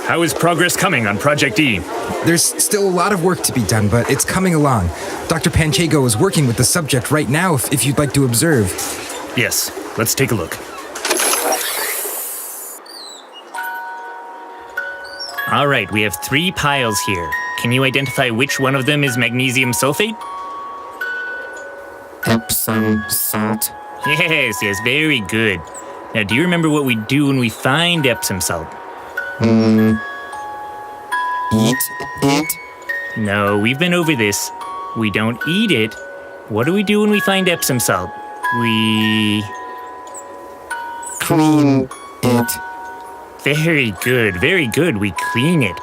How is progress coming on Project E? There's still a lot of work to be done, but it's coming along. Dr. Panchego is working with the subject right now if you'd like to observe. Yes, let's take a look. All right, we have 3 piles here. Can you identify which one of them is magnesium sulfate? Epsom salt. Yes, very good. Now, do you remember what we do when we find Epsom salt? Eat it. No, we've been over this. We don't eat it. What do we do when we find Epsom salt? We... Clean it. Very good. We clean it.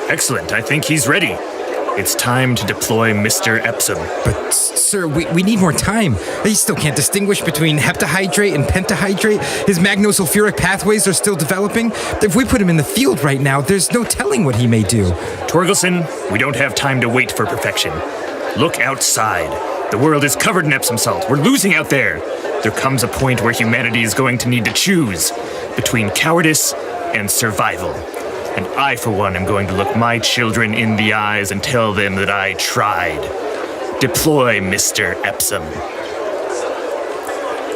Excellent, I think he's ready. It's time to deploy Mr. Epsom. But, sir, we need more time. He still can't distinguish between heptahydrate and pentahydrate. His magnosulfuric pathways are still developing. If we put him in the field right now, there's no telling what he may do. Torgelson, we don't have time to wait for perfection. Look outside. The world is covered in Epsom salt. We're losing out there. There comes a point where humanity is going to need to choose between cowardice and survival. And I, for one, am going to look my children in the eyes and tell them that I tried. Deploy Mr. Epsom.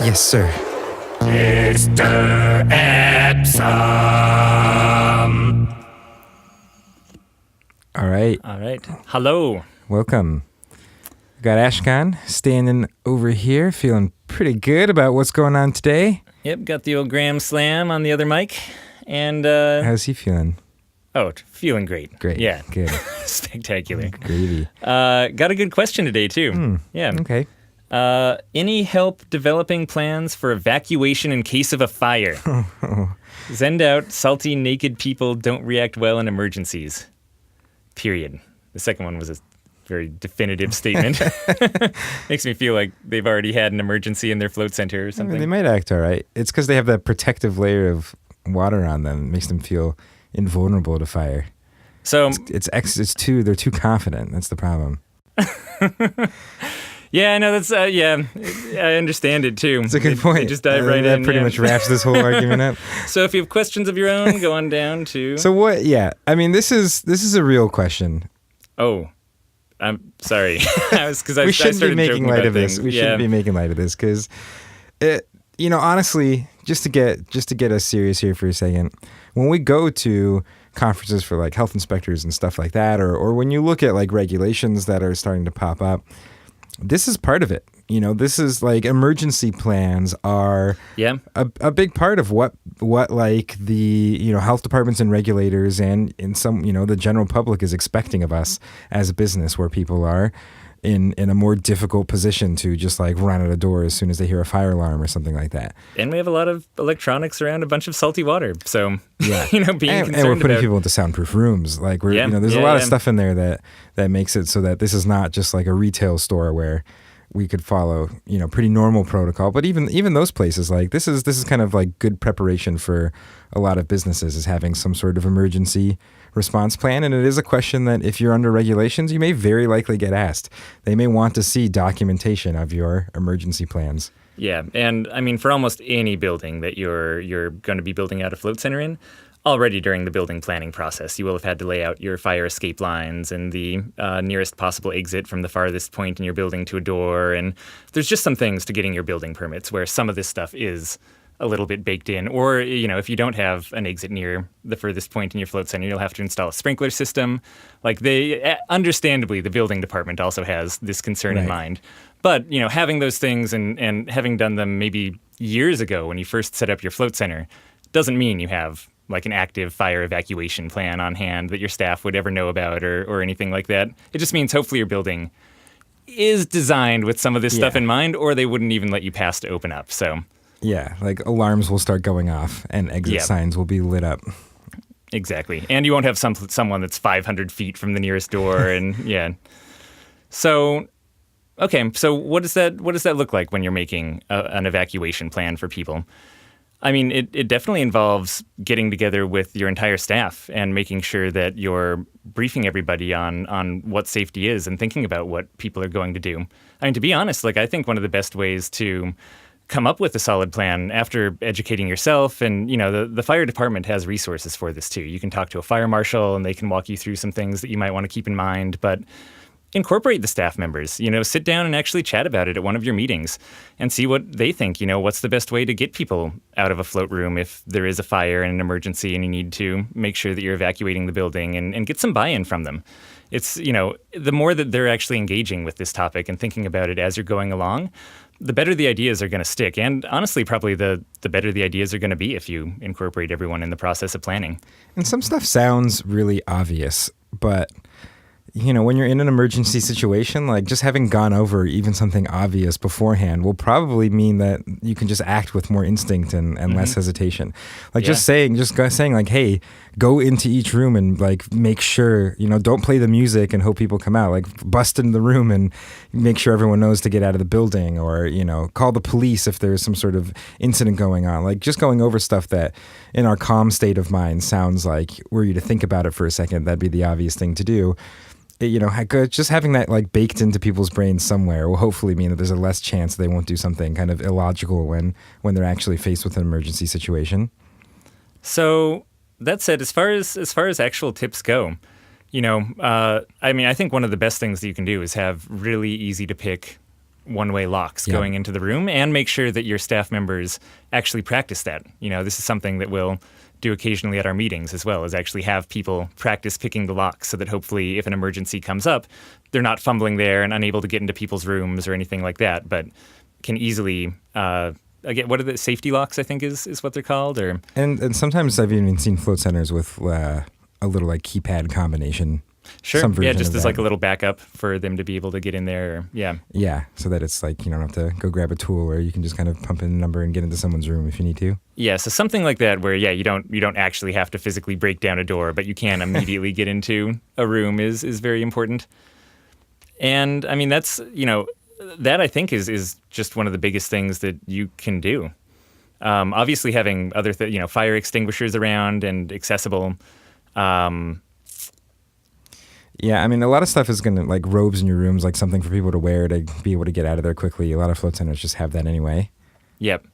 Yes, sir. Mr. Epsom. All right. Hello. Welcome. We got Ashkahn standing over here, feeling pretty good about what's going on today. Yep, got the old Graham Slam on the other mic. And, How's he feeling? Oh, feeling great. Great. Yeah. Good. Spectacular. Gravy. Got a good question today, too. Yeah. Okay. Any help developing plans for evacuation in case of a fire? Send out, salty, naked people don't react well in emergencies. Period. The second one was a very definitive statement. Makes me feel like they've already had an emergency in their float center or something. They might act all right. It's because they have that protective layer of water on them. It makes them feel invulnerable to fire. So they're too confident. That's the problem. Yeah, I know that's I understand it too. It's a good point. They just dive right in. That pretty much wraps this whole argument up. So if you have questions of your own, go on down to. So what? Yeah, I mean, this is a real question. Oh, I'm sorry. We shouldn't be making light of this. We shouldn't be making light of this because it. Honestly, just to get us serious here for a second, when we go to conferences for like health inspectors and stuff like that, or when you look at like regulations that are starting to pop up, this is part of it. This is like emergency plans are a big part of what like the health departments and regulators and in some the general public is expecting of us as a business, where people are in a more difficult position to just like run out a door as soon as they hear a fire alarm or something like that. And we have a lot of electronics around a bunch of salty water. So, being concerned and we're putting people into soundproof rooms. Like there's a lot of stuff in there that makes it so that this is not just like a retail store where we could follow, pretty normal protocol. But even those places, like this is kind of like good preparation for a lot of businesses, is having some sort of emergency response plan. And it is a question that if you're under regulations, you may very likely get asked. They may want to see documentation of your emergency plans. Yeah, and I mean, for almost any building that you're going to be building out a float center in, already during the building planning process, you will have had to lay out your fire escape lines and the nearest possible exit from the farthest point in your building to a door. And there's just some things to getting your building permits where some of this stuff is a little bit baked in. Or, if you don't have an exit near the furthest point in your float center, you'll have to install a sprinkler system. Like understandably, the building department also has this concern in mind. But, having those things and having done them maybe years ago when you first set up your float center doesn't mean you have like an active fire evacuation plan on hand that your staff would ever know about or anything like that. It just means hopefully your building is designed with some of this stuff in mind, or they wouldn't even let you pass to open up. So yeah, like alarms will start going off and exit signs will be lit up. Exactly. And you won't have someone that's 500 feet from the nearest door. And So, okay. So what does that look like when you're making an evacuation plan for people? I mean, it definitely involves getting together with your entire staff and making sure that you're briefing everybody on what safety is and thinking about what people are going to do. I mean, to be honest, like I think one of the best ways to come up with a solid plan after educating yourself. And, the fire department has resources for this too. You can talk to a fire marshal and they can walk you through some things that you might want to keep in mind. But incorporate the staff members, sit down and actually chat about it at one of your meetings and see what they think, what's the best way to get people out of a float room if there is a fire and an emergency and you need to make sure that you're evacuating the building and get some buy-in from them. It's, the more that they're actually engaging with this topic and thinking about it as you're going along, the better the ideas are going to stick. And honestly, probably the better the ideas are going to be if you incorporate everyone in the process of planning. And some stuff sounds really obvious, but when you're in an emergency situation, like just having gone over even something obvious beforehand will probably mean that you can just act with more instinct and less hesitation. Like just saying like, hey, go into each room and like make sure, don't play the music and hope people come out. Like bust into the room and make sure everyone knows to get out of the building, or, call the police if there's some sort of incident going on. Like just going over stuff that in our calm state of mind sounds like, were you to think about it for a second, that'd be the obvious thing to do. Just having that like baked into people's brains somewhere will hopefully mean that there's a less chance they won't do something kind of illogical when they're actually faced with an emergency situation. So that said, as far as actual tips go, I think one of the best things that you can do is have really easy to pick one-way locks going into the room, and make sure that your staff members actually practice that. This is something that we'll do occasionally at our meetings as well, is actually have people practice picking the locks so that hopefully if an emergency comes up, they're not fumbling there and unable to get into people's rooms or anything like that, but can easily again, what are the safety locks, I think is what they're called? And sometimes I've even seen float centers with a little like keypad combination. Sure. Yeah, just as like a little backup for them to be able to get in there. Yeah, so that it's like you don't have to go grab a tool, or you can just kind of pump in a number and get into someone's room if you need to. Yeah, so something like that where you don't actually have to physically break down a door, but you can immediately get into a room is very important. And I mean that's that I think is just one of the biggest things that you can do. Obviously having other fire extinguishers around and accessible. Yeah, I mean, a lot of stuff is going to, like robes in your rooms, like something for people to wear to be able to get out of there quickly. A lot of float centers just have that anyway. Yep.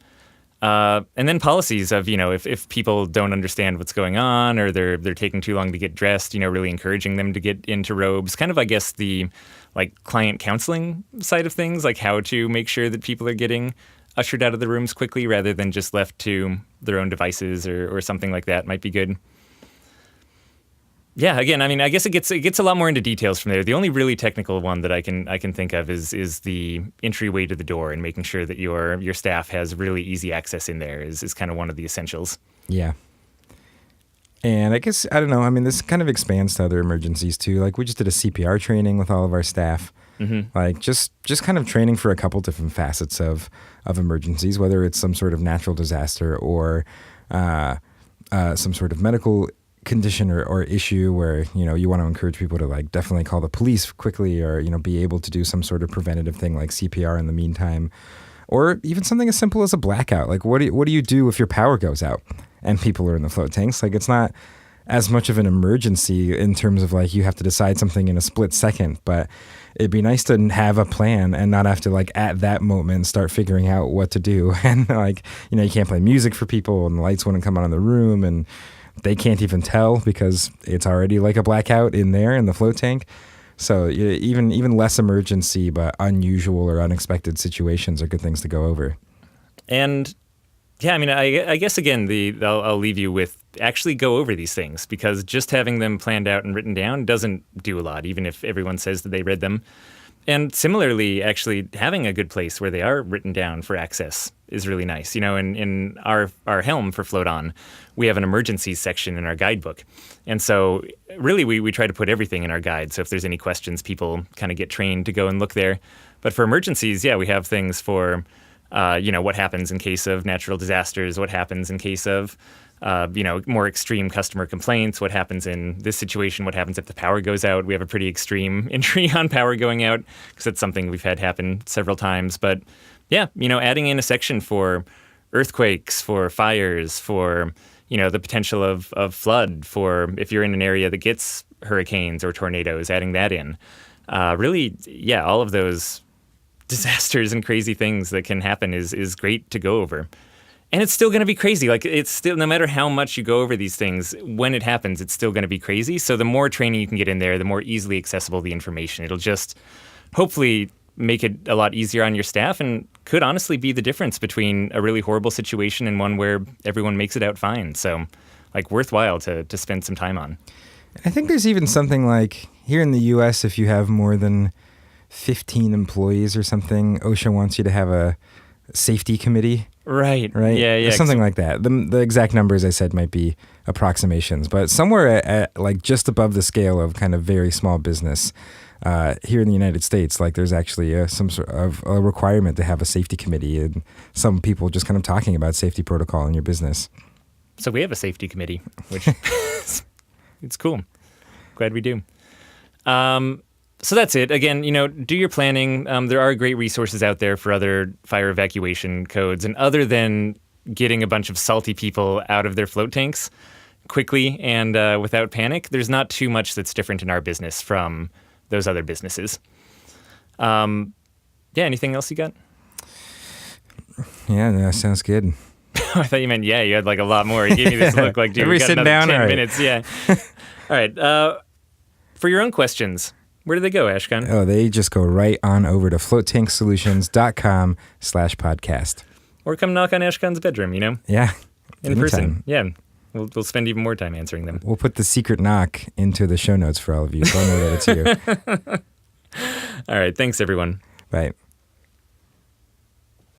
And then policies of, if people don't understand what's going on or they're taking too long to get dressed, really encouraging them to get into robes. Kind of, I guess, the like client counseling side of things, like how to make sure that people are getting ushered out of the rooms quickly rather than just left to their own devices or something like that might be good. Yeah, again, I mean, I guess it gets a lot more into details from there. The only really technical one that I can think of is the entryway to the door, and making sure that your staff has really easy access in there is kind of one of the essentials. Yeah. And I guess, I don't know, I mean, this kind of expands to other emergencies too. Like we just did a CPR training with all of our staff. Mm-hmm. Like just kind of training for a couple different facets of emergencies, whether it's some sort of natural disaster or some sort of medical condition or issue where you want to encourage people to like definitely call the police quickly, or be able to do some sort of preventative thing like CPR in the meantime, or even something as simple as a blackout. Like what do you do if your power goes out and people are in the float tanks? Like it's not as much of an emergency in terms of like you have to decide something in a split second, but it'd be nice to have a plan and not have to like at that moment start figuring out what to do. And like you can't play music for people and the lights wouldn't come on in the room and they can't even tell because it's already like a blackout in there in the float tank. So even less emergency but unusual or unexpected situations are good things to go over. And yeah, I mean, I guess again, I'll leave you with actually go over these things, because just having them planned out and written down doesn't do a lot, even if everyone says that they read them. And similarly, actually having a good place where they are written down for access is really nice. In our helm for Float On, we have an emergencies section in our guidebook. And so really we try to put everything in our guide. So if there's any questions, people kind of get trained to go and look there. But for emergencies, we have things for, what happens in case of natural disasters, what happens in case of more extreme customer complaints, what happens in this situation, what happens if the power goes out. We have a pretty extreme entry on power going out because it's something we've had happen several times. But yeah, adding in a section for earthquakes, for fires, for, the potential of flood, for if you're in an area that gets hurricanes or tornadoes, adding that in. Really, all of those disasters and crazy things that can happen is great to go over. And it's still going to be crazy. Like, it's still, no matter how much you go over these things, when it happens, it's still going to be crazy. So the more training you can get in there, the more easily accessible the information. It'll just hopefully make it a lot easier on your staff, and could honestly be the difference between a really horrible situation and one where everyone makes it out fine. So, like, worthwhile to spend some time on. I think there's even something like, here in the U.S., if you have more than 15 employees or something, OSHA wants you to have a safety committee. Right. Yeah. Something like that. The exact numbers I said might be approximations, but somewhere at like just above the scale of kind of very small business here in the United States, like there's actually some sort of a requirement to have a safety committee, and some people just kind of talking about safety protocol in your business. So we have a safety committee, which it's cool. Glad we do. So that's it. Again, do your planning. There are great resources out there for other fire evacuation codes. And other than getting a bunch of salty people out of their float tanks quickly and without panic, there's not too much that's different in our business from those other businesses. Anything else you got? Yeah, that sounds good. I thought you meant, you had like a lot more. You gave me this look like, dude, we got another down, 10 minutes. Yeah. All right. For your own questions, where do they go, Ashkahn? Oh, they just go right on over to floatanksolutions.com/podcast. Or come knock on Ashkahn's bedroom, Yeah. In person. Yeah. We'll spend even more time answering them. We'll put the secret knock into the show notes for all of you, so I'll know that it's you. All right. Thanks, everyone. Bye.